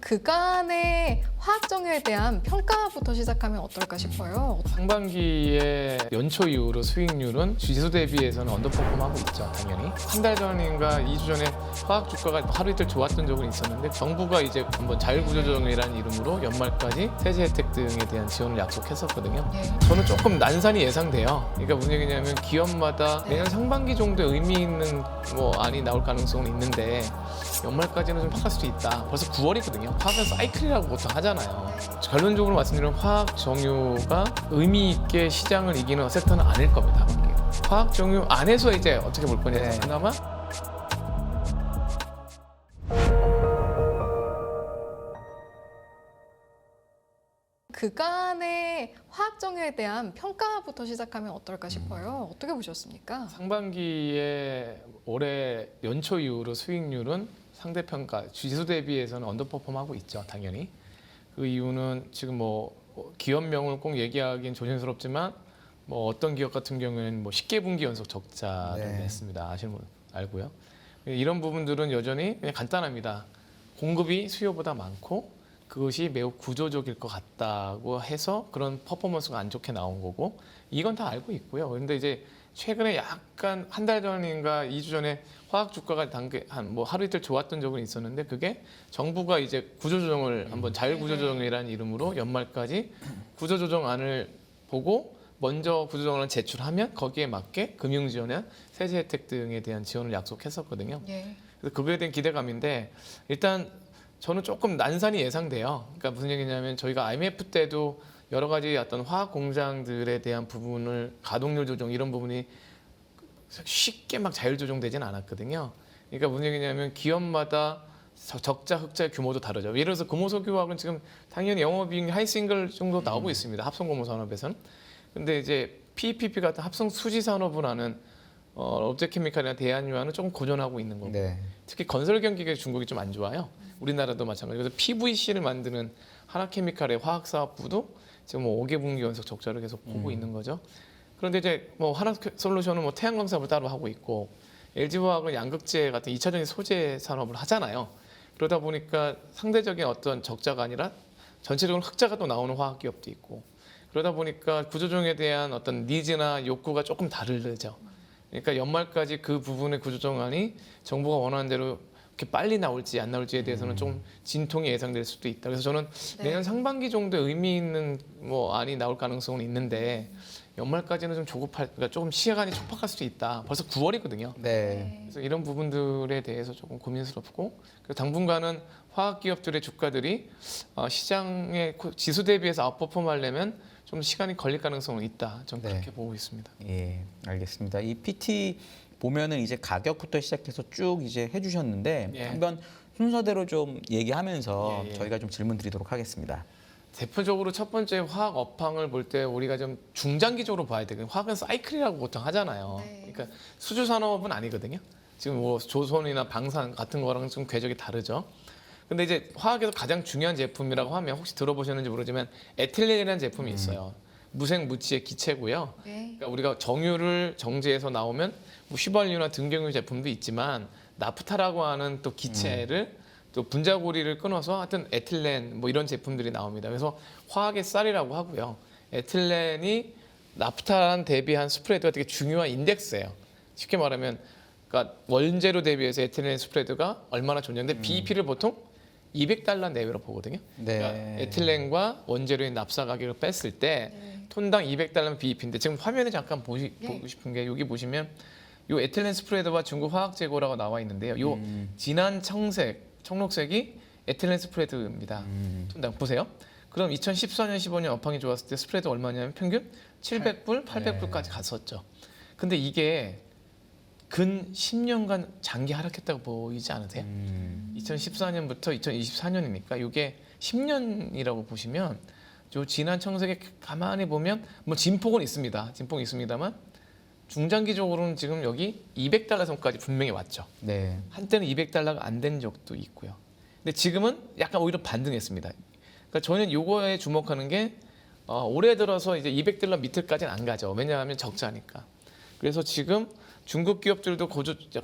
그간의 화학 정유에 대한 평가부터 시작하면 어떨까 싶어요. 상반기에 연초 이후로 수익률은 지수 대비해서는 언더퍼폼하고 있죠, 당연히. 한 달 전인가 2주 전에 화학 주가가 하루 이틀 좋았던 적은 있었는데 정부가 이제 한번 자율구조조정이라는 이름으로 연말까지 세제 혜택 등에 대한 지원을 약속했었거든요. 예. 저는 조금 난산이 예상돼요. 그러니까 무슨 얘기냐면 기업마다 내년 상반기 정도에 의미 있는 안이 나올 가능성은 있는데 연말까지는 좀 팍할 수도 있다. 벌써 9월이거든요. 화학은 사이클이라고 보통 하잖아요. 결론적으로 말씀드리면 화학 정유가 의미 있게 시장을 이기는 섹터는 아닐 겁니다. 화학 정유 안에서 이제 어떻게 볼 거냐. 그나마 그간의 화학 정유에 대한 평가부터 시작하면 어떨까 싶어요. 어떻게 보셨습니까? 상반기에 올해 연초 이후로 수익률은 상대평가 지수 대비해서는 언더퍼폼하고 있죠, 당연히. 그 이유는 지금 기업명을 꼭 얘기하기는 조심스럽지만 어떤 기업 같은 경우에는 10개분기 연속 적자를 냈습니다. 아시는 분 알고요. 이런 부분들은 여전히 그냥 간단합니다. 공급이 수요보다 많고 그것이 매우 구조적일 것 같다고 해서 그런 퍼포먼스가 안 좋게 나온 거고 이건 다 알고 있고요. 그런데 이제 최근에 약간 한 달 전인가 2주 전에 화학 주가가 하루 이틀 좋았던 적은 있었는데 그게 정부가 이제 구조조정을 한번 자율구조조정이라는 이름으로 연말까지 구조조정안을 보고 먼저 구조조정을 제출하면 거기에 맞게 금융지원이나 세제 혜택 등에 대한 지원을 약속했었거든요. 예. 그래서 그거에 대한 기대감인데 일단 저는 조금 난산이 예상돼요. 그러니까 무슨 얘기냐면 저희가 IMF 때도 여러 가지 어떤 화학 공장들에 대한 부분을 가동률 조정 이런 부분이 쉽게 막 자율 조정되지는 않았거든요. 그러니까 무슨 얘기냐면 기업마다 적자 흑자의 규모도 다르죠. 예를 들어서 금호석유화학은 지금 당연히 영업이익 하이싱글 정도 나오고 있습니다. 합성고무 산업에서는. 근데 이제 PEPP 같은 합성 수지 산업을 하는 옵제케미칼이나 대한유화는 조금 고전하고 있는 거고. 특히 건설 경기가 중국이 좀 안 좋아요. 우리나라도 마찬가지로. 그래서 PVC를 만드는 하나케미칼의 화학사업부도 지금 5개분기 연속 적자를 계속 보고 있는 거죠. 그런데 이제 하나솔루션은 태양광 사업을 따로 하고 있고 LG화학은 양극재 같은 2차전지 소재 산업을 하잖아요. 그러다 보니까 상대적인 어떤 적자가 아니라 전체적으로 흑자가 또 나오는 화학 기업도 있고 그러다 보니까 구조조정에 대한 어떤 니즈나 욕구가 조금 다르죠. 그러니까 연말까지 그 부분의 구조조정안이 정부가 원하는 대로 이렇게 빨리 나올지 안 나올지에 대해서는 좀 진통이 예상될 수도 있다. 그래서 저는 내년 상반기 정도에 의미 있는 안이 나올 가능성은 있는데 연말까지는 좀 그러니까 조금 시간이 촉박할 수도 있다. 벌써 9월이거든요. 그래서 이런 부분들에 대해서 조금 고민스럽고 그래서 당분간은 화학 기업들의 주가들이 시장의 지수 대비해서 아웃퍼폼하려면 좀 시간이 걸릴 가능성은 있다. 좀 그렇게 보고 있습니다. 예, 알겠습니다. 이 PT 보면은 이제 가격부터 시작해서 쭉 이제 해주셨는데 한번 순서대로 좀 얘기하면서 저희가 좀 질문 드리도록 하겠습니다. 대표적으로 첫 번째 화학 업황을 볼 때 우리가 좀 중장기적으로 봐야 되거든요. 화학은 사이클이라고 보통 하잖아요. 그러니까 수주 산업은 아니거든요. 지금 조선이나 방산 같은 거랑 좀 궤적이 다르죠. 근데 이제 화학에서 가장 중요한 제품이라고 하면 혹시 들어보셨는지 모르지만 에틸렌이라는 제품이 있어요. 무색 무취의 기체고요. 그러니까 우리가 정유를 정제해서 나오면 휘발유나 등경유 제품도 있지만 나프타라고 하는 또 기체를 또 분자고리를 끊어서 하여튼 에틸렌 이런 제품들이 나옵니다. 그래서 화학의 쌀이라고 하고요. 에틸렌이 나프타랑 대비한 스프레드가 되게 중요한 인덱스예요. 쉽게 말하면 그러니까 원재료 대비해서 에틸렌 스프레드가 얼마나 좋냐인데 BEP를 보통 $200 내외로 보거든요. 그러니까 에틸렌과 원재료의 납사 가격을 뺐을 때 톤당 $200면 BEP인데 지금 화면에 잠깐 보고 싶은 게 여기 보시면 요 에틸렌 스프레드와 중국 화학 재고라고 나와 있는데요. 요 진한 청록색이 에틸렌 스프레드입니다. 톤당 보세요. 그럼 2014년, 15년 업황이 좋았을 때 스프레드 얼마냐면 평균 700불, 800불까지 갔었죠. 근데 이게 근 10년간 장기 하락했다고 보이지 않으세요? 2014년부터 2024년이니까 이게 10년이라고 보시면 요 진한 청색에 가만히 보면 진폭은 있습니다. 진폭은 있습니다만 중장기적으로는 지금 여기 $200 선까지 분명히 왔죠. 한때는 $200가 안 된 적도 있고요. 근데 지금은 약간 오히려 반등했습니다. 그러니까 저는 요거에 주목하는 게 올해 들어서 이제 $200 밑에까지는 안 가죠. 왜냐하면 적자니까. 그래서 지금 중국 기업들도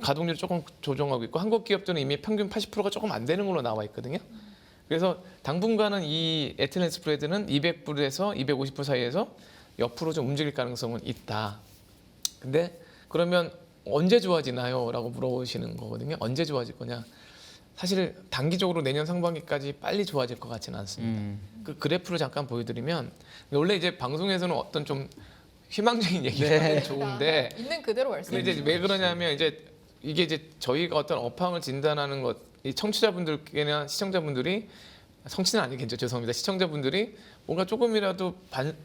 가동률 조금 조정하고 있고 한국 기업들은 이미 평균 80%가 조금 안 되는 걸로 나와 있거든요. 그래서 당분간은 이 에틸렌 스프레드는 200불에서 250불 사이에서 옆으로 좀 움직일 가능성은 있다. 근데 그러면 언제 좋아지나요? 라고 물어보시는 거거든요. 언제 좋아질 거냐? 사실 단기적으로 내년 상반기까지 빨리 좋아질 것 같지는 않습니다. 그 그래프를 잠깐 보여드리면 원래 이제 방송에서는 어떤 좀 희망적인 얘기가 네. 좋은데 있는 그대로 근데 말씀해 이제 주세요. 왜 그러냐면 이게 이제 저희가 어떤 업황을 진단하는 것, 이 청취자분들께나 시청자분들이 성취는 아니겠죠. 죄송합니다. 시청자분들이 뭔가 조금이라도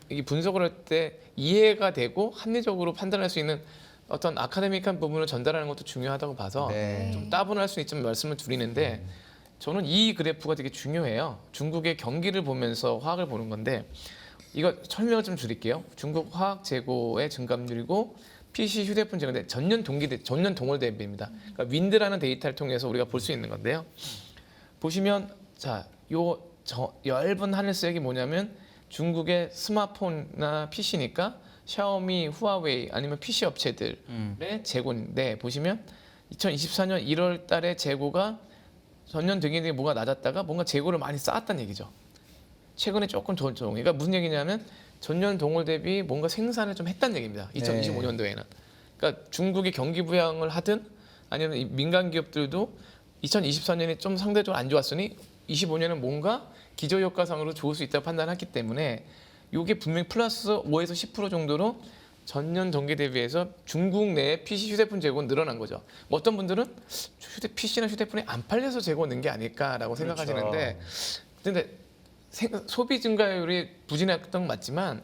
이 분석을 할 때 이해가 되고 합리적으로 판단할 수 있는 어떤 아카데믹한 부분을 전달하는 것도 중요하다고 봐서 네. 좀 따분할 수 있지만 말씀을 드리는데 저는 이 그래프가 되게 중요해요. 중국의 경기를 보면서 화학을 보는 건데 이거 설명을 좀 드릴게요. 중국 화학 재고의 증감률이고 PC 휴대폰 재고 전년 동월 대비입니다. 그러니까 윈드라는 데이터를 통해서 우리가 볼 수 있는 건데요. 보시면 자, 요 얇은 하늘색이 뭐냐면 중국의 스마트폰이나 PC니까 샤오미, 후아웨이 아니면 PC 업체들의 재고인데 보시면 2024년 1월 달에 재고가 전년 동기에 뭐가 낮았다가 뭔가 재고를 많이 쌓았다는 얘기죠. 최근에 조금 더 그러니까 무슨 얘기냐면 전년 동월 대비 뭔가 생산을 좀 했다는 얘기입니다. 2025년도에는. 그러니까 중국이 경기 부양을 하든 아니면 이 민간 기업들도 2024년에 좀 상대적으로 안 좋았으니 25년은 뭔가 기저효과상으로 좋을 수 있다고 판단했기 때문에 이게 분명히 플러스 5에서 10% 정도로 전년 동기 대비해서 중국 내 PC 휴대폰 재고는 늘어난 거죠. 뭐 어떤 분들은 PC나 휴대폰이 안 팔려서 재고 는 게 아닐까라고 생각하시는데 근데 소비 증가율이 부진했던 건 맞지만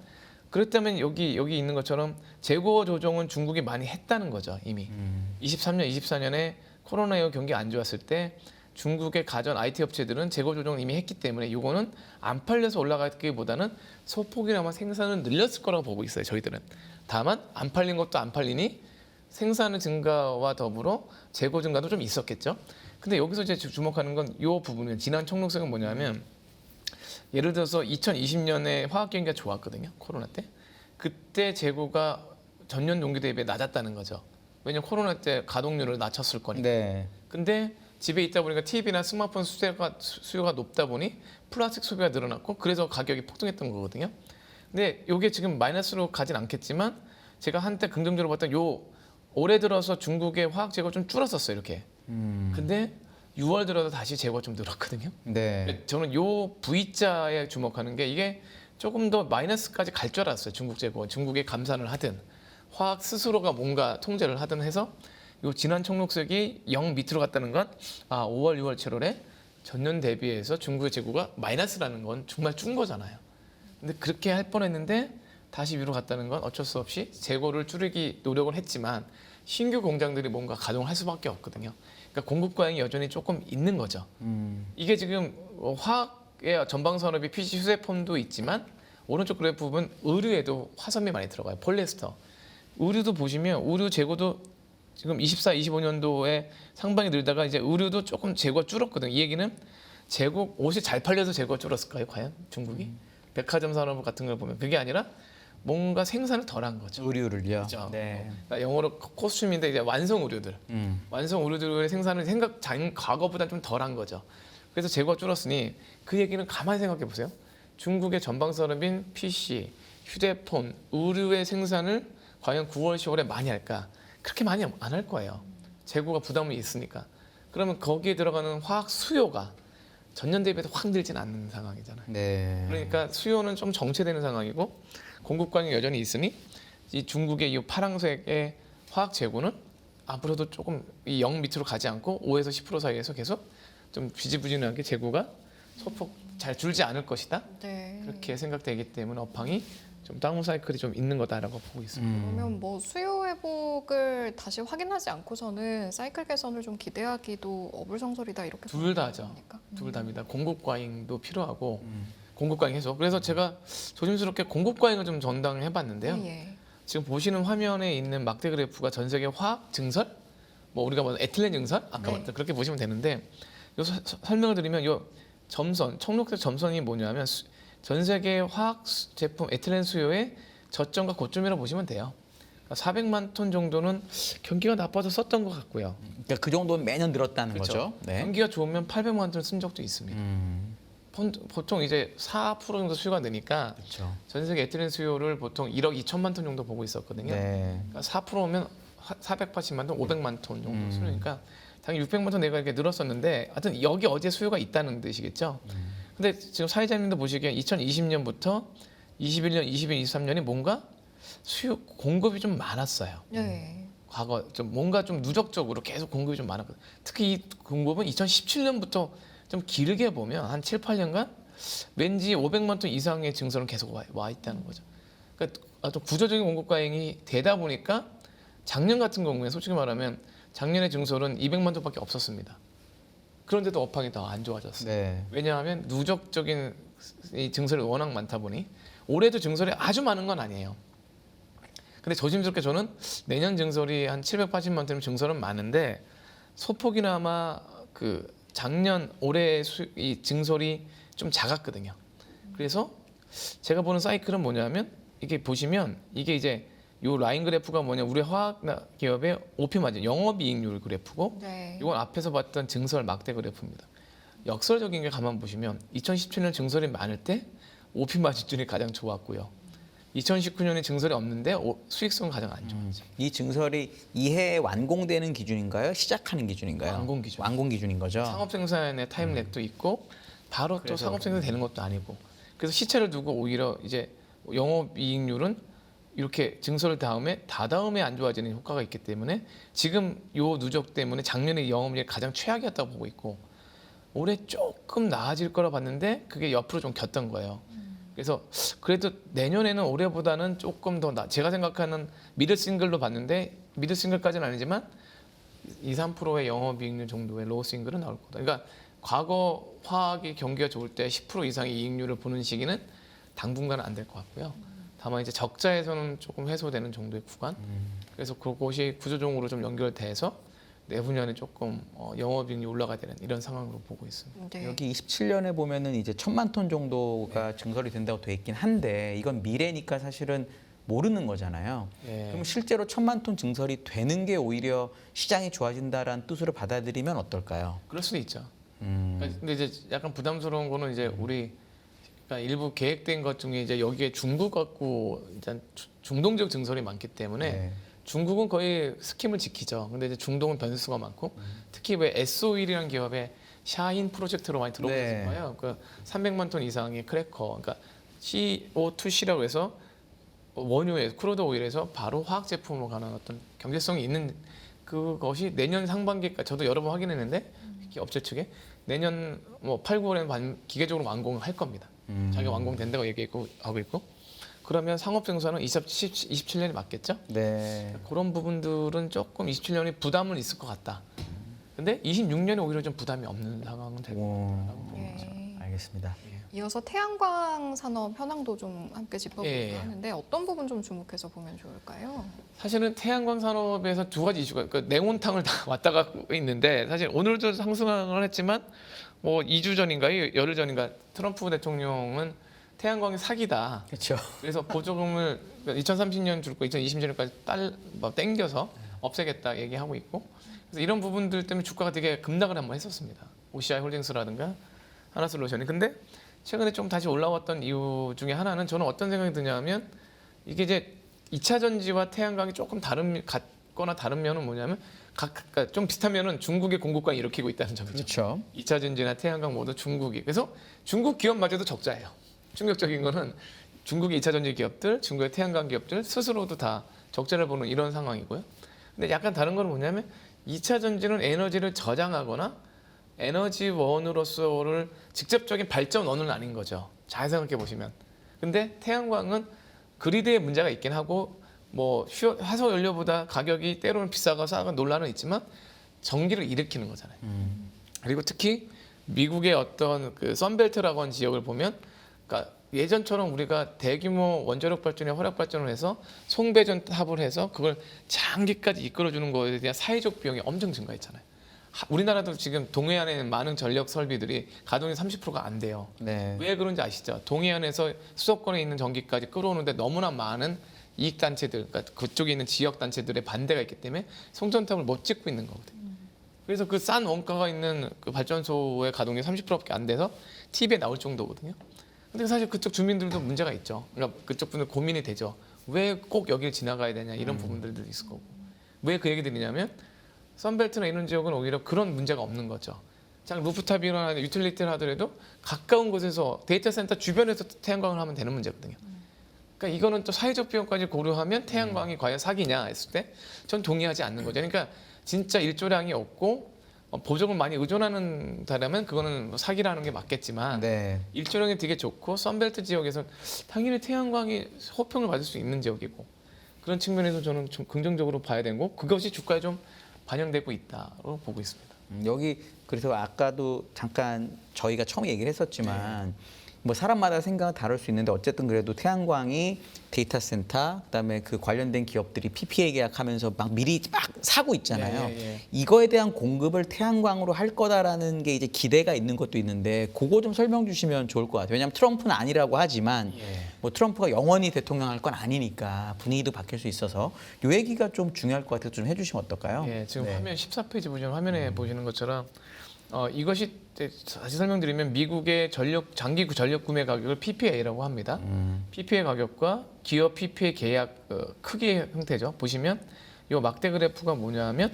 그렇다면 여기 있는 것처럼 재고 조정은 중국이 많이 했다는 거죠. 이미 23년, 24년에 코로나19 경기 안 좋았을 때 중국의 가전 IT 업체들은 재고 조정을 이미 했기 때문에 이거는 안 팔려서 올라가기보다는 소폭이나마 생산을 늘렸을 거라고 보고 있어요. 저희들은. 다만 안 팔린 것도 안 팔리니 생산 증가와 더불어 재고 증가도 좀 있었겠죠. 근데 여기서 이제 주목하는 건 이 부분이에요. 진한 청록색은 뭐냐면 예를 들어서 2020년에 화학 경기가 좋았거든요. 코로나 때. 그때 재고가 전년 동기 대비에 낮았다는 거죠. 왜냐면 코로나 때 가동률을 낮췄을 거니까. 네. 근데 집에 있다 보니까 TV나 스마트폰 수요가 높다 보니 플라스틱 소비가 늘어났고 그래서 가격이 폭등했던 거거든요. 근데 이게 지금 마이너스로 가진 않겠지만 제가 한때 긍정적으로 봤던 올해 들어서 중국의 화학 재고가 좀 줄었었어요. 이렇게. 근데 6월 들어서 다시 재고가 좀 늘었거든요. 네. 저는 요 V자에 주목하는 게 이게 조금 더 마이너스까지 갈 줄 알았어요. 중국 재고, 중국의 감산을 하든 화학 스스로가 뭔가 통제를 하든 해서 요 진한 청록색이 0 밑으로 갔다는 건 5월, 6월, 7월에 전년 대비해서 중국의 재고가 마이너스라는 건 정말 준 거잖아요. 근데 그렇게 할 뻔했는데 다시 위로 갔다는 건 어쩔 수 없이 재고를 줄이기 노력을 했지만 신규 공장들이 뭔가 가동을 할 수밖에 없거든요. 그러니까 공급 과잉이 여전히 조금 있는 거죠. 이게 지금 화학의 전방 산업이 PC 휴대폰도 있지만 오른쪽 그래프 부분 의류에도 화섬이 많이 들어가요. 폴리에스터. 의류도 보시면 의류 재고도 지금 24, 25년도에 상반기 늘다가 이제 의류도 조금 재고가 줄었거든요. 이 얘기는 재고 옷이 잘 팔려서 재고가 줄었을까요? 과연 중국이? 백화점 산업 같은 걸 보면 그게 아니라 뭔가 생산을 덜한 거죠. 의류를요. 그렇죠. 네. 그러니까 영어로 코스튬인데 이제 완성 의류들. 완성 의류들의 생산을 과거보다 좀 덜한 거죠. 그래서 재고가 줄었으니 그 얘기는 가만히 생각해 보세요. 중국의 전방 산업인 PC, 휴대폰, 의류의 생산을 과연 9월, 10월에 많이 할까? 그렇게 많이 안 할 거예요. 재고가 부담이 있으니까. 그러면 거기에 들어가는 화학 수요가 전년 대비해서 확 늘진 않는 상황이잖아요. 네. 그러니까 수요는 좀 정체되는 상황이고 공급 과잉이 여전히 있으니 이 중국의 이 파란색의 화학 재고는 앞으로도 조금 이 0 밑으로 가지 않고 5에서 10% 사이에서 계속 좀 지지부진하게 재고가 소폭 잘 줄지 않을 것이다. 네. 그렇게 생각되기 때문에 업황이 좀 다운 사이클이 좀 있는 거다라고 보고 있습니다. 그러면 뭐 수요 회복을 다시 확인하지 않고서는 사이클 개선을 좀 기대하기도 어불성설이다 이렇게 둘 다죠. 겁니까? 둘 다입니다. 공급 과잉도 필요하고 공급 과잉 해소. 그래서 제가 조심스럽게 공급 과잉을 좀 전당해 봤는데요. 예. 지금 보시는 화면에 있는 막대 그래프가 전 세계 화학 증설, 뭐 우리가 뭐 에틸렌 증설 아까 네. 말했던 그렇게 보시면 되는데 요 설명을 드리면 요 점선 청록색 점선이 뭐냐면 전 세계 화학 제품 에틸렌 수요의 저점과 고점이라고 보시면 돼요. 그러니까 400만 톤 정도는 경기가 나빠서 썼던 것 같고요. 그러니까 그 정도는 매년 늘었다는 그렇죠. 거죠. 네. 경기가 좋으면 800만 톤 쓴 적도 있습니다. 보통 이제 4% 정도 수요가 느니까 그렇죠. 전 세계 에틸렌 수요를 보통 1억 2천만 톤 정도 보고 있었거든요. 네. 그러니까 4%면 480만 톤, 500만 톤 정도 수요니까 당연히 600만 톤 내가 이렇게 늘었었는데 하여튼 여기 어디에 수요가 있다는 뜻이겠죠. 근데 지금 사회자님도 보시기에 2020년부터 21년, 22년, 23년이 뭔가 수요 공급이 좀 많았어요. 네. 과거 좀 뭔가 좀 누적적으로 계속 공급이 좀 많았거든요. 특히 이 공급은 2017년부터 좀 길게 보면 한 7, 8년간 왠지 500만 톤 이상의 증설은 계속 와 있다는 거죠. 그러니까 좀 구조적인 공급 과잉이 되다 보니까 작년 같은 경우에 솔직히 말하면 작년에 증설은 200만 톤밖에 없었습니다. 그런데도 업황이 더 안 좋아졌어요. 네. 왜냐하면 누적적인 이 증설이 워낙 많다 보니 올해도 증설이 아주 많은 건 아니에요. 근데 조심스럽게 저는 내년 증설이 한 780만 톤이면 증설은 많은데 소폭이나마 그 작년 올해 이 증설이 좀 작았거든요. 그래서 제가 보는 사이클은 뭐냐면 이게 보시면 이게 이제 요 라인 그래프가 뭐냐 우리 화학 기업의 OP 마진 영업이익률 그래프고 네. 이건 앞에서 봤던 증설 막대 그래프입니다. 역설적인 게 가만 보시면 2017년 증설이 많을 때 OP 마진율이 가장 좋았고요. 2019년에 증설이 없는데 수익성은 가장 안 좋았죠. 이 증설이 이해 완공되는 기준인가요? 시작하는 기준인가요? 완공 기준. 완공 기준인 거죠. 상업 생산의 타임렉도 있고 바로 또 그래서 상업 생산 되는 것도 아니고 그래서 시체를 두고 오히려 이제 영업이익률은 이렇게 증설 다음에 다다음에 안 좋아지는 효과가 있기 때문에 지금 요 누적 때문에 작년에 영업이익이 가장 최악이었다고 보고 있고 올해 조금 나아질 거라 봤는데 그게 옆으로 좀 겼던 거예요. 그래서 그래도 내년에는 올해보다는 조금 더 제가 생각하는 미드 싱글로 봤는데 미드 싱글까지는 아니지만 2~3%의 영업이익률 정도의 로우 싱글은 나올 거다. 그러니까 과거 화학이 경기가 좋을 때 10% 이상의 이익률을 보는 시기는 당분간은 안 될 것 같고요. 다만 이제 적자에서는 조금 해소되는 정도의 구간. 그래서 그것이 구조적으로 좀 연결돼서 내후년에 조금 영업이익이 올라가야 되는 이런 상황으로 보고 있습니다. 네. 여기 27년에 보면은 이제 1,000만 톤 정도가 증설이 된다고 돼 있긴 한데 이건 미래니까 사실은 모르는 거잖아요. 예. 그럼 실제로 1,000만 톤 증설이 되는 게 오히려 시장이 좋아진다라는 뜻으로 받아들이면 어떨까요? 그럴 수도 있죠. 그러니까 근데 이제 약간 부담스러운 거는 이제 우리 그러니까 일부 계획된 것 중에 이제 여기에 중국 갖고 일단 중동적 증설이 많기 때문에 네. 중국은 거의 스킴을 지키죠. 근데 이제 중동은 변수가 많고 특히 왜 S-OIL이라는 기업의 샤힌 프로젝트로 많이 들어보셨을 네. 거예요. 그 300만 톤 이상의 크래커, 그러니까 CO2C라고 해서 원유에 크루드 오일에서 바로 화학 제품으로 가는 어떤 경제성이 있는 그것이 내년 상반기까지 저도 여러 번 확인했는데 업체 측에 내년 뭐 8, 9월에는 기계적으로 완공을 할 겁니다. 자기가 완공된다고 하고 있고 그러면 상업 생산은 27년이 맞겠죠? 네. 그런 부분들은 조금 27년이 부담은 있을 것 같다. 근데 26년에 오히려 좀 부담이 없는 상황은 될 거라고 보는 거죠. 네. 알겠습니다. 이어서 태양광 산업 현황도 좀 함께 짚어보려고 예. 하는데 어떤 부분 좀 주목해서 보면 좋을까요? 사실은 태양광 산업에서 두 가지 이슈가 그러니까 냉온탕을 다 왔다 가고 있는데 사실 오늘도 상승을 했지만 뭐 2주 전인가요? 열흘 전인가 트럼프 대통령은 태양광이 사기다. 그렇죠. 그래서 보조금을 2030년 줄 거 2020년까지 땡겨서 없애겠다 얘기하고 있고 그래서 이런 부분들 때문에 주가가 되게 급락을 한번 했었습니다. OCI 홀딩스라든가 하나솔루션이. 근데 최근에 좀 다시 올라왔던 이유 중에 하나는 저는 어떤 생각이 드냐면 이게 이제 2차 전지와 태양광이 조금 같거나 다른 면은 뭐냐면 그러니까 좀 비슷한 면은 중국의 공급광이 일으키고 있다는 점이죠. 그렇죠. 2차 전지나 태양광 모두 중국이. 그래서 중국 기업마저도 적자예요. 충격적인 거는 중국의 2차 전지 기업들, 중국의 태양광 기업들 스스로도 다 적자를 보는 이런 상황이고요. 근데 약간 다른 건 뭐냐면 2차 전지는 에너지를 저장하거나 에너지원으로서를 직접적인 발전원은 아닌 거죠. 잘 생각해 보시면. 근데 태양광은 그리드에 문제가 있긴 하고 뭐 화석 연료보다 가격이 때로는 비싸고 싸고 논란은 있지만 전기를 일으키는 거잖아요. 그리고 특히 미국의 어떤 그 썬벨트라고 하는 지역을 보면 그러니까 예전처럼 우리가 대규모 원자력 발전에 화력 발전을 해서 송배전 탑을 해서 그걸 장기까지 이끌어주는 거에 대한 사회적 비용이 엄청 증가했잖아요. 우리나라도 지금 동해안에 있는 많은 전력 설비들이 가동이 30%가 안 돼요. 네. 왜 그런지 아시죠? 동해안에서 수도권에 있는 전기까지 끌어오는데 너무나 많은 이익단체들, 그러니까 그쪽에 있는 지역단체들의 반대가 있기 때문에 송전탑을 못 짓고 있는 거거든요. 그래서 그 싼 원가가 있는 그 발전소의 가동이 30%밖에 안 돼서 TV에 나올 정도거든요. 근데 사실 그쪽 주민들도 문제가 있죠. 그러니까 그쪽 분들 고민이 되죠. 왜 꼭 여기를 지나가야 되냐 이런 부분들도 있을 거고. 왜 그 얘기 드리냐면 선벨트나 이런 지역은 오히려 그런 문제가 없는 거죠. 장 루프탑이나 유틸리티를 하더라도 가까운 곳에서 데이터 센터 주변에서 태양광을 하면 되는 문제거든요. 그러니까 이거는 또 사회적 비용까지 고려하면 태양광이 과연 사기냐 했을 때 전 동의하지 않는 거죠. 그러니까 진짜 일조량이 없고 보조금 많이 의존하는 다라면 그거는 뭐 사기라는 게 맞겠지만 네. 일조량이 되게 좋고 선벨트 지역에서 당연히 태양광이 호평을 받을 수 있는 지역이고 그런 측면에서 저는 좀 긍정적으로 봐야 되고 그것이 주가에 좀 반영되고 있다고 보고 있습니다. 여기 그래서 아까도 잠깐 저희가 처음에 얘기를 했었지만 뭐 사람마다 생각은 다를 수 있는데 어쨌든 그래도 태양광이 데이터 센터 그다음에 그 관련된 기업들이 PPA 계약하면서 막 미리 막 사고 있잖아요. 이거에 대한 공급을 태양광으로 할 거다라는 게 이제 기대가 있는 것도 있는데 그거 좀 설명 주시면 좋을 것 같아요. 왜냐하면 트럼프는 아니라고 하지만 뭐 트럼프가 영원히 대통령 할 건 아니니까 분위기도 바뀔 수 있어서 이 얘기가 좀 중요할 것 같아서 좀 해주시면 어떨까요? 예, 지금 화면 14페이지 보시면 화면에 보시는 것처럼 이것이 다시 설명드리면 미국의 장기 전력 구매 가격을 PPA라고 합니다. PPA 가격과 기업 PPA 계약 크기의 형태죠. 보시면 이 막대 그래프가 뭐냐면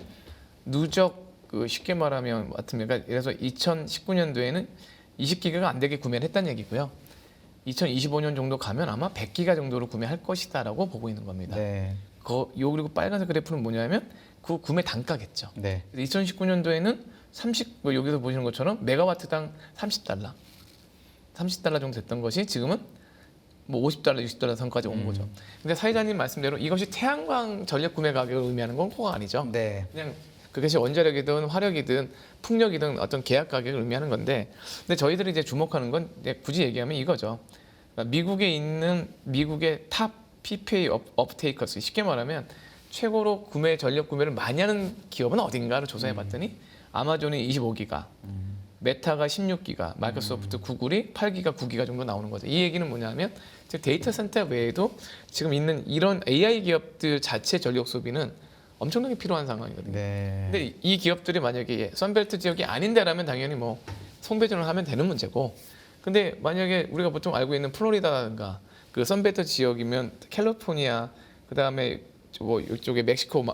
누적 쉽게 말하면 같으면 그러니까 그래서 2019년도에는 20기가가 안 되게 구매를 했다는 얘기고요. 2025년 정도 가면 아마 100기가 정도로 구매할 것이다라고 보고 있는 겁니다. 네. 그리고 빨간색 그래프는 뭐냐면 그 구매 단가겠죠. 네. 2019년도에는 여기서 보시는 것처럼 메가와트당 $30 정도 됐던 것이 지금은 뭐 $50, $60 선까지 온 거죠. 근데 사회자님 말씀대로 이것이 태양광 전력 구매 가격을 의미하는 건 꼭 아니죠. 네. 그냥 그것이 원자력이든 화력이든 풍력이든 어떤 계약 가격을 의미하는 건데, 근데 저희들이 이제 주목하는 건 이제 굳이 얘기하면 이거죠. 그러니까 미국에 있는 미국의 탑 PPA 업테이커스, 쉽게 말하면 최고로 전력 구매를 많이 하는 기업은 어딘가를 조사해 봤더니 아마존이 25기가, 메타가 16기가, 마이크로소프트, 구글이 8기가, 9기가 정도 나오는 거죠. 이 얘기는 뭐냐면 데이터 센터 외에도 지금 있는 이런 AI 기업들 자체 전력 소비는 엄청나게 필요한 상황이거든요. 네. 근데 이 기업들이 만약에 선벨트 지역이 아닌데라면 당연히 뭐 송배전을 하면 되는 문제고, 근데 만약에 우리가 보통 알고 있는 플로리다든가 그 선벨트 지역이면 캘리포니아, 그다음에 뭐 이쪽에 멕시코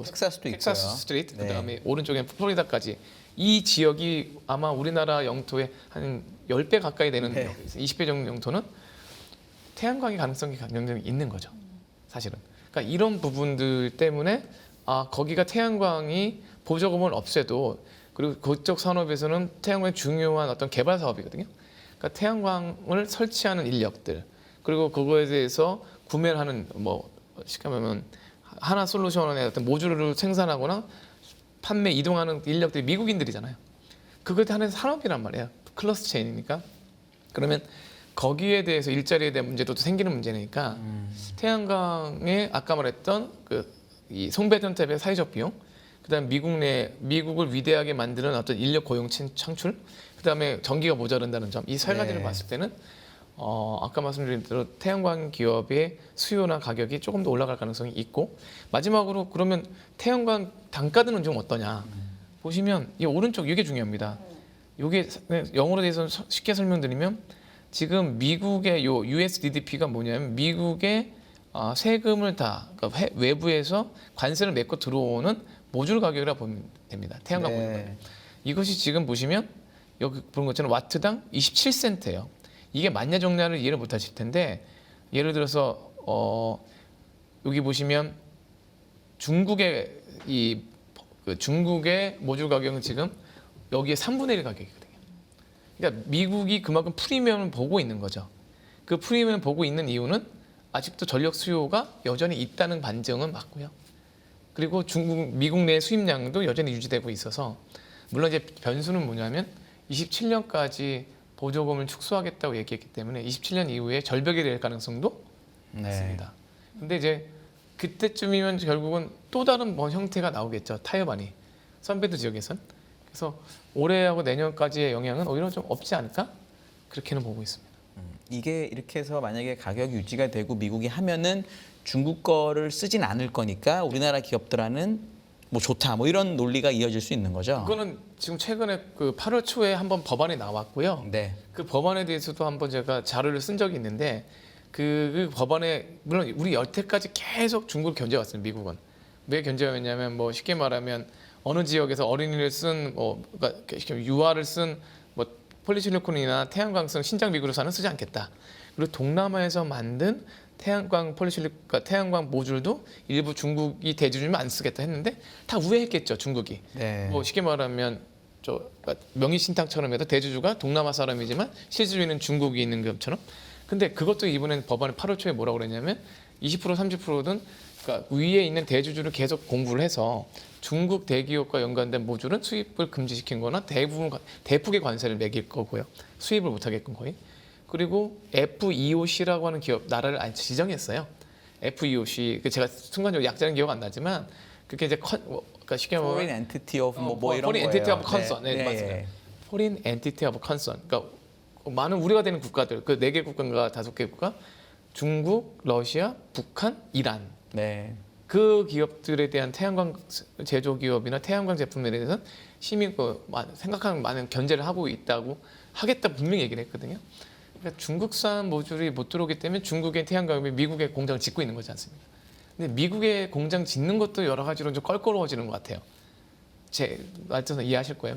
텍사스도 텍사스 있고요. 스트레이트, 네. 그다음에 오른쪽에 플로리다까지 이 지역이 아마 우리나라 영토의 한 10배 가까이 되는 네. 20배 정도 영토는 태양광의 가능성이 굉장히 있는 거죠. 사실은. 그러니까 이런 부분들 때문에 거기가 태양광이 보조금을 없애도, 그리고 그쪽 산업에서는 태양광이 중요한 어떤 개발 사업이거든요. 그러니까 태양광을 설치하는 인력들, 그리고 그거에 대해서 구매를 하는 뭐 쉽게 말하면 하나 솔루션의 어떤 모듈을 생산하거나 판매 이동하는 인력들이 미국인들이잖아요. 그걸 하는 산업이란 말이에요. 클러스 체인이니까. 그러면 거기에 대해서 일자리에 대한 문제도 생기는 문제니까 태양광의 아까 말했던 이 송배전 탭의 사회적 비용, 그다음 미국을 위대하게 만드는 어떤 인력 고용 창출, 그다음에 전기가 모자란다는 점, 이 세 가지를 네. 봤을 때는 아까 말씀드린 대로 태양광 기업의 수요나 가격이 조금 더 올라갈 가능성이 있고, 마지막으로 그러면 태양광 단가들은 좀 어떠냐 보시면 이 오른쪽 이게 중요합니다. 이게 영어로 돼서 쉽게 설명드리면 지금 미국의 요 USDDP가 뭐냐면 미국의 세금을 다 그러니까 외부에서 관세를 맺고 들어오는 모듈 가격이라 보면 됩니다. 태양광 모듈 가격. 이것이 지금 보시면 여기 보는 것처럼 와트당 27센트예요. 이게 맞냐 적냐를 이해를 못 하실 텐데, 예를 들어서 여기 보시면 중국의 중국의 모듈 가격은 지금 여기에 3분의 1 가격이거든요. 그러니까 미국이 그만큼 프리미엄을 보고 있는 거죠. 그 프리미엄을 보고 있는 이유는 아직도 전력 수요가 여전히 있다는 반증은 맞고요. 그리고 미국 내 수입량도 여전히 유지되고 있어서, 물론 이제 변수는 뭐냐면 27년까지 보조금을 축소하겠다고 얘기했기 때문에 27년 이후에 절벽이 될 가능성도 있습니다. 근데 이제 그때쯤이면 결국은 또 다른 뭐 형태가 나오겠죠. 타협안이 선배드 지역에선. 그래서 올해하고 내년까지의 영향은 오히려 좀 없지 않을까? 그렇게는 보고 있습니다. 이게 이렇게 해서 만약에 가격이 유지가 되고 미국이 하면은 중국 거를 쓰진 않을 거니까 우리나라 기업들은 뭐 좋다 뭐 이런 논리가 이어질 수 있는 거죠. 그거는 지금 최근에 그 8월 초에 한번 법안이 나왔고요. 네. 그 법안에 대해서도 한번 제가 자료를 쓴 적이 있는데 그 법안에 물론 우리 여태까지 계속 중국을 견제왔습니다. 미국은 왜 견제했냐면 뭐 쉽게 말하면 어느 지역에서 어린이를 쓴 그러니까 유아를 쓴 뭐 폴리실리콘이나 태양광성 신장 미국으로 쓰지 않겠다. 그리고 동남아에서 만든 태양광 그러니까 태양광 모듈도 일부 중국이 대주주면 안 쓰겠다 했는데 다 우회했겠죠. 중국이. 네. 뭐 쉽게 말하면 그러니까 명의 신탁처럼 해도 대주주가 동남아 사람이지만 실질주의는 중국이 있는 것처럼. 근데 그것도 이번엔 법안에 8월 초에 뭐라고 그랬냐면 20% 30%든 그러니까 위에 있는 대주주를 계속 공부를 해서 중국 대기업과 연관된 모듈은 수입을 금지시킨 거나 대폭의 관세를 매길 거고요. 수입을 못 하게끔 거의. 그리고 FEOC라고 하는 기업 나라를 지정했어요. FEOC 제가 순간적으로 약자는 기억 안 나지만 그게 이제 그러니까 쉽게 말하면 Foreign Entity of 뭐 이런 Foreign 거예요. Entity of Concern. 네, 맞습니다. Foreign Entity of Concern. 그러니까 많은 우려가 되는 국가들 그 4개 국가인가 5개 국가 중국, 러시아, 북한, 이란. 네. 그 기업들에 대한 태양광 제조 기업이나 태양광 제품에 대해서는 시민 생각하는 많은 견제를 하고 있다고 하겠다 분명히 얘기를 했거든요. 그러니까 중국산 모듈이 못 들어오기 때문에 중국의 태양광이 미국의 공장을 짓고 있는 거지 않습니까? 근데 미국의 공장 짓는 것도 여러 가지로 좀 껄끄러워지는 것 같아요. 제 말씀은 이해하실 거예요.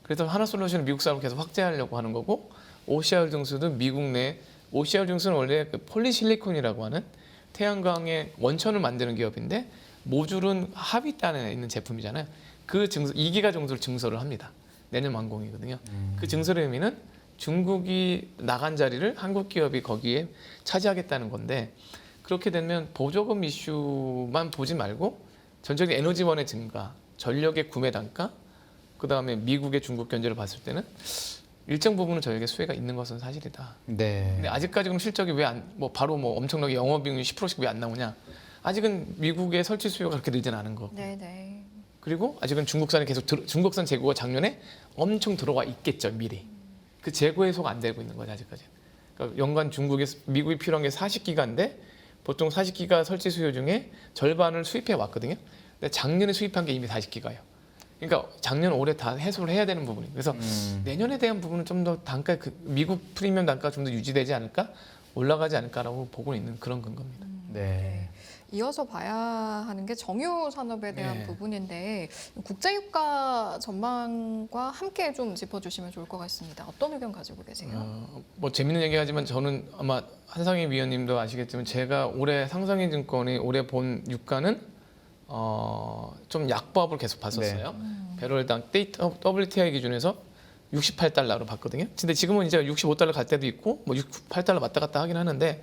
그래서 하나솔루션은 미국 사람을 계속 확대하려고 하는 거고 OCR 등수도 미국 내 OCR 등수는 원래 그 폴리실리콘이라고 하는 태양광의 원천을 만드는 기업인데 모듈은 하위단에 있는 제품이잖아요. 그 증서 2기가 정도를 증설을 합니다. 내년 완공이거든요. 그 증설의 의미는 중국이 나간 자리를 한국 기업이 거기에 차지하겠다는 건데 그렇게 되면 보조금 이슈만 보지 말고 전적인 에너지원의 증가, 전력의 구매 단가, 그 다음에 미국의 중국 견제를 봤을 때는 일정 부분은 저에게 수혜가 있는 것은 사실이다. 네. 근데 아직까지 그럼 실적이 바로 엄청나게 영업이익률 10%씩 왜 안 나오냐? 아직은 미국의 설치 수요가 그렇게 늘진 않은 거고. 네네. 그리고 아직은 중국산이 계속 중국산 재고가 작년에 엄청 들어와 있겠죠 미리. 그 재고 해소가 안 되고 있는 거죠 아직까지. 그러니까 연간 미국이 필요한 게 40기가인데 보통 40기가 설치 수요 중에 절반을 수입해 왔거든요. 근데 작년에 수입한 게 이미 40기가예요. 그러니까 작년 올해 다 해소를 해야 되는 부분이에요. 그래서 내년에 대한 부분은 좀 더 단가 미국 프리미엄 단가가 좀 더 유지되지 않을까 올라가지 않을까라고 보고 있는 그런 근거입니다. 네. 이어서 봐야 하는 게 정유 산업에 대한 네. 부분인데 국제유가 전망과 함께 좀 짚어주시면 좋을 것 같습니다. 어떤 의견 가지고 계세요? 뭐 재밌는 얘기하지만 저는 아마 한상희 위원님도 아시겠지만 제가 올해 상상인 증권이 올해 본 유가는 좀 약보합을 계속 봤었어요. 배럴당 WTI 기준에서 68달러로 봤거든요. 근데 지금은 이제 65달러 갈 때도 있고 뭐 68달러 왔다 갔다 하긴 하는데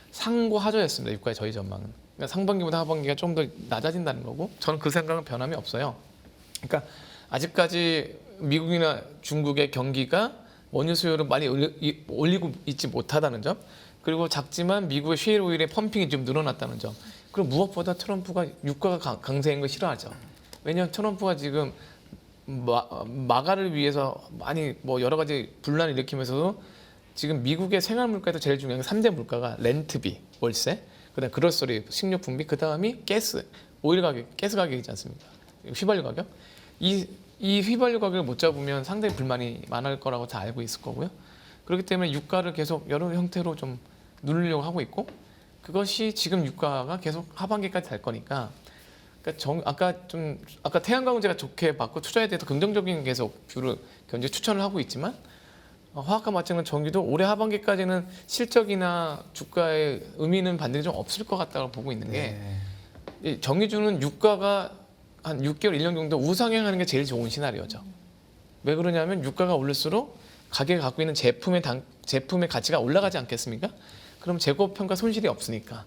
상고 하저였습니다. 유가의 저희 전망은. 그러니까 상반기보다 하반기가 좀 더 낮아진다는 거고 저는 그 생각은 변함이 없어요. 그러니까 아직까지 미국이나 중국의 경기가 원유 수요를 많이 올리고 있지 못하다는 점 그리고 작지만 미국의 셰일 오일의 펌핑이 좀 늘어났다는 점 그리고 무엇보다 트럼프가 유가가 강세인 걸 싫어하죠. 왜냐하면 트럼프가 지금 마가를 위해서 많이 뭐 여러 가지 분란을 일으키면서도 지금 미국의 생활 물가에서 제일 중요한 게 3대 물가가 렌트비, 월세, 그다음 그로서리, 식료품비, 그다음이 오일 가격, 가스 가격이지 않습니까? 휘발유 가격. 이 휘발유 가격을 못 잡으면 상당히 불만이 많을 거라고 다 알고 있을 거고요. 그렇기 때문에 유가를 계속 여러 형태로 좀 누르려고 하고 있고 그것이 지금 유가가 계속 하반기까지 될 거니까 그러니까 아까 태양광은 제가 좋게 봤고 투자에 대해서 긍정적인 계속 뷰를 견제 추천을 하고 있지만 화학과 마찬가지로 전기도 올해 하반기까지는 실적이나 주가의 의미는 반드시 좀 없을 것 같다고 보고 있는 게 이 정유주는 유가가 한 6개월, 1년 정도 우상향하는 게 제일 좋은 시나리오죠. 왜 그러냐면 유가가 오를수록 가게가 갖고 있는 제품의 가치가 올라가지 않겠습니까? 그럼 재고 평가 손실이 없으니까.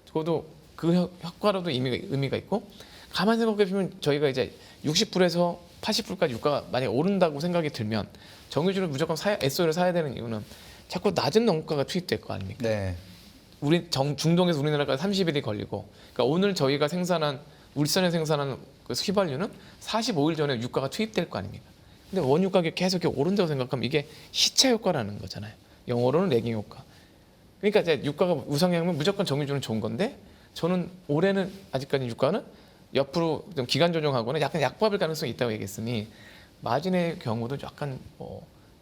적어도 그 효과로도 의미가 있고 가만 생각해 보면 저희가 이제 60불에서 80불까지 유가가 만약에 오른다고 생각이 들면 정유주를 무조건 SO를 사야 되는 이유는 자꾸 낮은 원가가 투입될 거 아닙니까? 네. 중동에서 우리나라가 30일이 걸리고 그러니까 오늘 저희가 울산에 생산한 그 휘발유는 45일 전에 유가가 투입될 거 아닙니까? 근데 원유 가격이 계속 이렇게 오른다고 생각하면 이게 시차 효과라는 거잖아요. 영어로는 레깅 효과. 그러니까 이제 유가가 우상향하면 무조건 정유주는 좋은 건데 저는 올해는 아직까지 유가는 옆으로 좀 기간 조정하거나 약간 약보합일 가능성이 있다고 얘기했으니 마진의 경우도 약간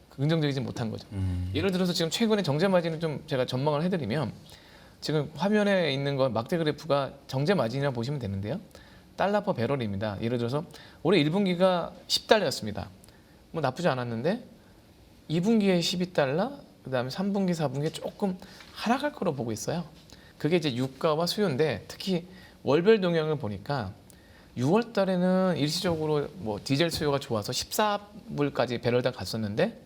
긍정적이지 못한 거죠. 예를 들어서 지금 최근에 정제 마진을 좀 제가 전망을 해드리면 지금 화면에 있는 건 막대 그래프가 정제 마진이라 보시면 되는데요. 달러 퍼 배럴입니다. 예를 들어서 올해 1분기가 10달러였습니다. 뭐 나쁘지 않았는데 2분기에 12달러, 그다음에 3분기, 4분기에 조금 하락할 거로 보고 있어요. 그게 이제 유가와 수요인데 특히 월별 동향을 보니까 6월 달에는 일시적으로 뭐 디젤 수요가 좋아서 14불까지 배럴당 갔었는데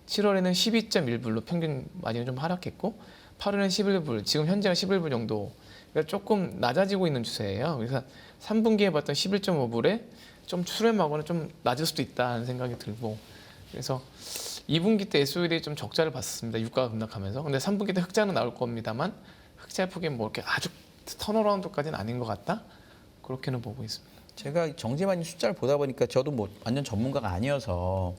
7월에는 12.1불로 평균 마진이 좀 하락했고 8월에는 11불, 지금 현재가 11불 정도. 그러니까 조금 낮아지고 있는 추세예요. 그래서 3분기에 봤던 11.5불에 좀 수렴하거나 좀 낮을 수도 있다는 생각이 들고 그래서 2분기 때 SOL이 좀 적자를 봤습니다. 유가가 급락하면서. 근데 3분기 때 흑자는 나올 겁니다만 흑자 폭이 뭐 이렇게 아주 턴어라운드까지는 아닌 것 같다. 그렇게는 보고 있습니다. 제가 정제 마진 숫자를 보다 보니까 저도 뭐 완전 전문가가 아니어서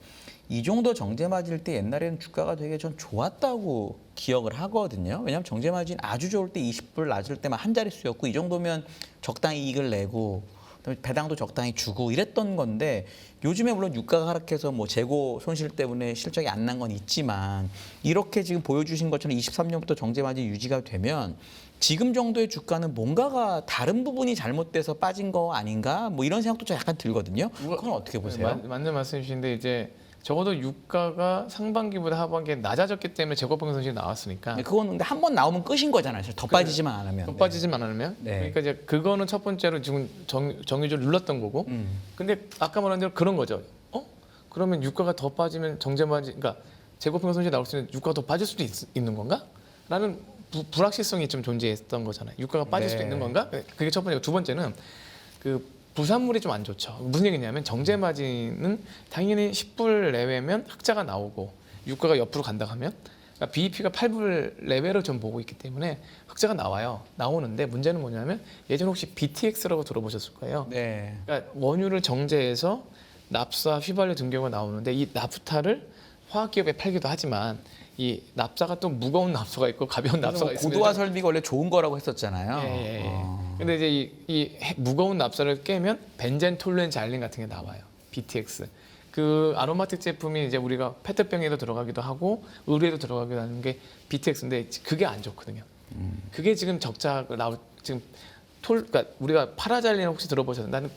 이 정도 정제 마진일 때 옛날에는 주가가 되게 전 좋았다고 기억을 하거든요. 왜냐하면 정제 마진 아주 좋을 때 20불 낮을 때만 한 자릿수였고 이 정도면 적당히 이익을 내고 그다음에 배당도 적당히 주고 이랬던 건데 요즘에 물론 유가가 하락해서 뭐 재고 손실 때문에 실적이 안 난 건 있지만 이렇게 지금 보여주신 것처럼 23년부터 정제 마진이 유지가 되면 지금 정도의 주가는 뭔가가 다른 부분이 잘못돼서 빠진 거 아닌가? 뭐 이런 생각도 좀 약간 들거든요. 그건 어떻게 보세요? 맞는 말씀이신데 이제 적어도 유가가 상반기보다 하반기에 낮아졌기 때문에 재고평 손실이 나왔으니까 그건 근데 한 번 나오면 끝인 거잖아요. 더 빠지지만 않으면. 더 빠지지만 않으면 네. 그러니까 이제 그거는 첫 번째로 지금 정유주를 눌렀던 거고 근데 아까 말한 대로 그런 거죠. 그러면 유가가 더 빠지면 정제마진 그러니까 재고평 손실이 나올 수 있는 유가가 더 빠질 수도 있는 건가? 라는 불확실성이 좀 존재했던 거잖아요. 유가가 빠질 수도 네. 있는 건가? 그게 첫 번째고 두 번째는 그 부산물이 좀 안 좋죠. 무슨 얘기냐면 정제 마진은 당연히 10불 내외면 흑자가 나오고 유가가 옆으로 간다 하면 그러니까 BEP가 8불 내외로 좀 보고 있기 때문에 흑자가 나오는데 문제는 뭐냐면 예전 혹시 BTX라고 들어보셨을 거예요. 네. 그러니까 원유를 정제해서 납사, 휘발유 등교가 나오는데 이 나프타를 화학기업에 팔기도 하지만 이 납사가 또 무거운 납사가 있고 가벼운 납사가 있습니다. 고도화 설비가 원래 좋은 거라고 했었잖아요. 예. 근데 이제 이 무거운 납사를 깨면 벤젠 톨루엔 자일린 같은 게 나와요. BTX. 그 아로마틱 제품이 이제 우리가 페트병에도 들어가기도 하고 의류에도 들어가기도 하는 게 BTX인데 그게 안 좋거든요. 그게 지금 적자가 지금 그러니까 우리가 파라자일린 혹시 들어보셨나요? 나는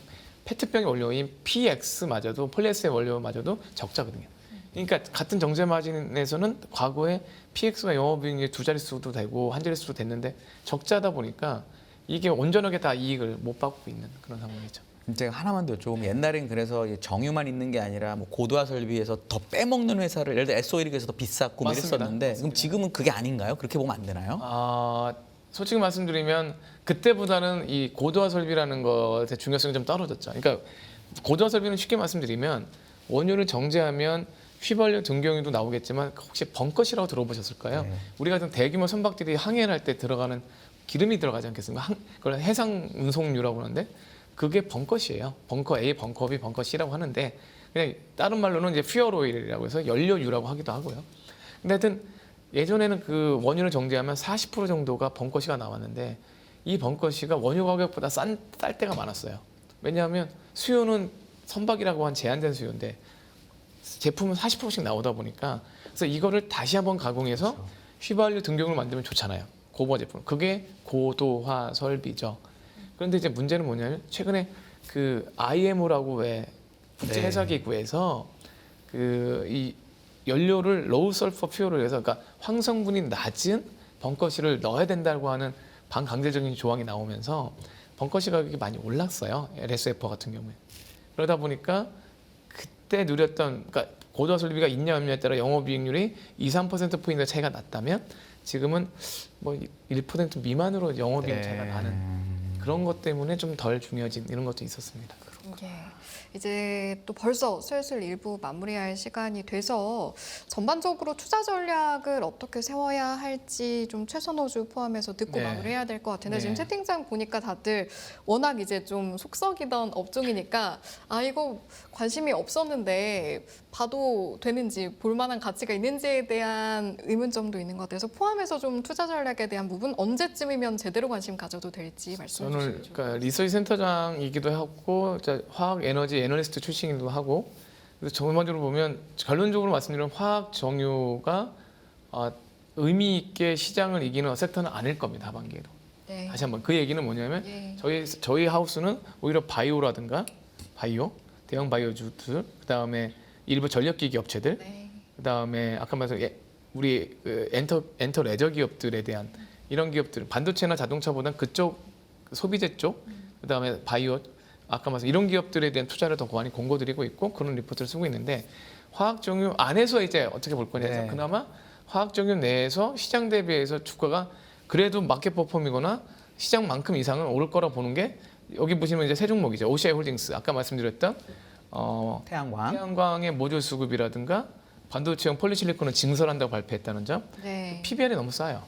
페트병의 원료인 PX마저도 폴리에스의 원료마저도 적자거든요. 그러니까 같은 정제 마진에서는 과거에 PX가 영업이익이 두 자릿수도 되고 한 자릿수도 됐는데 적자다 보니까 이게 온전하게 다 이익을 못 받고 있는 그런 상황이죠. 제가 하나만 더 좀 옛날엔 그래서 정유만 있는 게 아니라 뭐 고도화 설비에서 더 빼먹는 회사를 예를 들어 SOL이 그래서 더 비쌌고 뭐 맞습니다. 이랬었는데 그럼 지금은 그게 아닌가요? 그렇게 보면 안 되나요? 솔직히 말씀드리면 그때보다는 이 고도화 설비라는 것의 중요성이 좀 떨어졌죠. 그러니까 고도화 설비는 쉽게 말씀드리면 원유를 정제하면 휘발유 등경유도 나오겠지만 혹시 벙커시라고 들어보셨을까요? 네. 우리 같은 대규모 선박들이 항해를 할 때 들어가는 기름이 들어가지 않겠습니까? 그걸 해상 운송유라고 하는데 그게 벙커시예요. 벙커 A, 벙커 B, 벙커 C라고 하는데 그냥 다른 말로는 이제 퓨얼 오일이라고 해서 연료유라고 하기도 하고요. 근데 하여튼 예전에는 그 원유를 정제하면 40% 정도가 벙커시가 나왔는데 이 벙커시가 원유 가격보다 쌀 때가 많았어요. 왜냐하면 수요는 선박이라고 한 제한된 수요인데 제품은 40%씩 나오다 보니까 그래서 이거를 다시 한번 가공해서 휘발유 등경을 만들면 좋잖아요. 고도화 제품. 그게 고도화 설비죠. 그런데 이제 문제는 뭐냐면 최근에 그 IMO라고 왜 국제해사기구에서 그 이 연료를 로우 설퍼 퓨어를 해서 그러니까 황성분이 낮은 벙커시를 넣어야 된다고 하는 반강제적인 조항이 나오면서 벙커시 가격이 많이 올랐어요. LSFO 같은 경우에. 그러다 보니까 그때 누렸던 그러니까 고도화 설비가 있냐 없냐에 따라 영업이익률이 2~3% 차이가 났다면 지금은 뭐 1% 미만으로 영업이익 차이가 나는 그런 것 때문에 좀 덜 중요해진 이런 것도 있었습니다. 예. 이제 또 벌써 슬슬 일부 마무리할 시간이 돼서 전반적으로 투자 전략을 어떻게 세워야 할지 좀 최선호주 포함해서 듣고 네. 마무리해야 될 것 같은데 네. 지금 채팅창 보니까 다들 워낙 이제 좀 속썩이던 업종이니까 이거 관심이 없었는데 봐도 되는지 볼 만한 가치가 있는지에 대한 의문점도 있는 것 같아서 포함해서 좀 투자 전략에 대한 부분 언제쯤이면 제대로 관심 가져도 될지 말씀해 저는 주시죠. 그러니까 리서치 센터장이기도 하고 화학 에너지 애널리스트 출신이기도 하고 그래서 전반적으로 보면 결론적으로 말씀드리면 화학 정유가 의미 있게 시장을 이기는 섹터는 아닐 겁니다. 하반기에도. 네. 다시 한번 그 얘기는 뭐냐면 예. 저희 하우스는 오히려 바이오라든가 바이오 대형 바이오주들 그다음에 일부 전력기기 업체들 네. 그다음에 아까 말씀 우리 그 엔터 레저 기업들에 대한 이런 기업들 반도체나 자동차보다는 그쪽 소비재 쪽 그다음에 바이오 아까 말씀 이런 기업들에 대한 투자를 더 많이 공고드리고 있고 그런 리포트를 쓰고 있는데 화학 정유 안에서 이제 어떻게 볼 거냐 해서 네. 그나마 화학 정유 내에서 시장 대비해서 주가가 그래도 마켓 퍼폼이거나 시장만큼 이상은 오를 거라 보는 게 여기 보시면 이제 세 종목이죠. OCI 홀딩스 아까 말씀드렸던 태양광의 모듈 수급이라든가 반도체용 폴리실리콘을 증설한다고 발표했다는 점, 네. PBR이 너무 싸요.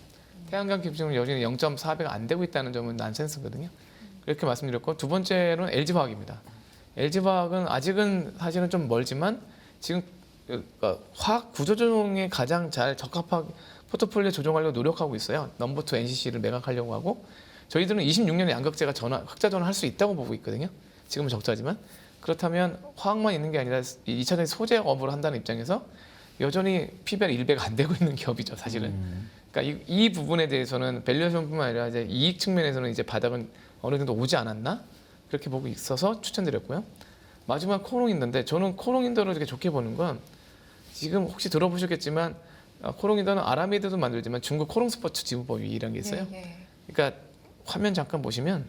태양광 기업중은 여전히 0.4배가 안 되고 있다는 점은 난센스거든요. 그렇게 말씀드렸고 두 번째로는 LG화학입니다. LG화학은 아직은 사실은 좀 멀지만 지금 화학 구조조정에 가장 잘 적합하게 포트폴리오 조정하려고 노력하고 있어요. 넘버2 NCC를 매각하려고 하고 저희들은 26년에 양극재가 흑자 전환할 수 있다고 보고 있거든요. 지금은 적자지만 그렇다면 화학만 있는 게 아니라 2차전지 소재업을 한다는 입장에서 여전히 PBR 1배가 안 되고 있는 기업이죠, 사실은. 그러니까 이 부분에 대해서는 밸류에이션뿐만 아니라 이제 이익 측면에서는 이제 바닥은 어느 정도 오지 않았나 그렇게 보고 있어서 추천드렸고요. 마지막 코롱인더인데 저는 코롱인더를 되게 좋게 보는 건 지금 혹시 들어보셨겠지만 코롱인더는 아라미드도 만들지만 중국 코롱스포츠 지분법 위이라는 게 있어요. 예. 그러니까 화면 잠깐 보시면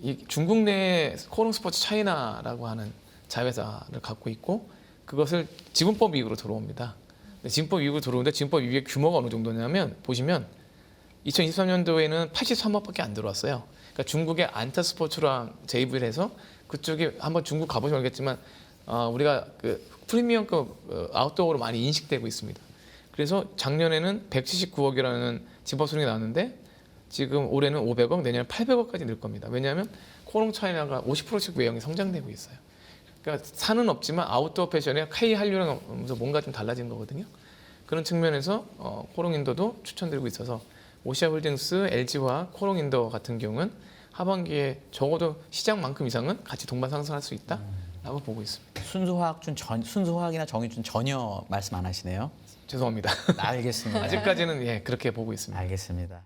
이 중국 내 코롱스포츠 차이나라고 하는 자회사를 갖고 있고 그것을 지분법 이익으로 들어옵니다. 지분법 이익으로 들어오는데 지분법 이익의 규모가 어느 정도냐면 보시면 2023년도에는 83억밖에 안 들어왔어요. 그러니까 중국의 안타스포츠랑 JV를 해서 그쪽에 한번 중국 가보시면 알겠지만 우리가 그 프리미엄급 아웃도어로 많이 인식되고 있습니다. 그래서 작년에는 179억이라는 지분법 수익이 나왔는데 지금 올해는 500억, 내년에 800억까지 늘 겁니다. 왜냐하면 코롱 차이나가 50%씩 외형이 성장되고 있어요. 그러니까 산은 없지만 아웃도어 패션에 K 한류랑 뭔가 좀 달라진 거거든요. 그런 측면에서 코롱인더도 추천드리고 있어서 오시아 홀딩스, LG화학, 코롱인더 같은 경우는 하반기에 적어도 시장만큼 이상은 같이 동반 상승할 수 있다라고 보고 있습니다. 순수화학이나 정유준 전혀 말씀 안 하시네요. 죄송합니다. 알겠습니다. 아직까지는 예 그렇게 보고 있습니다. 알겠습니다.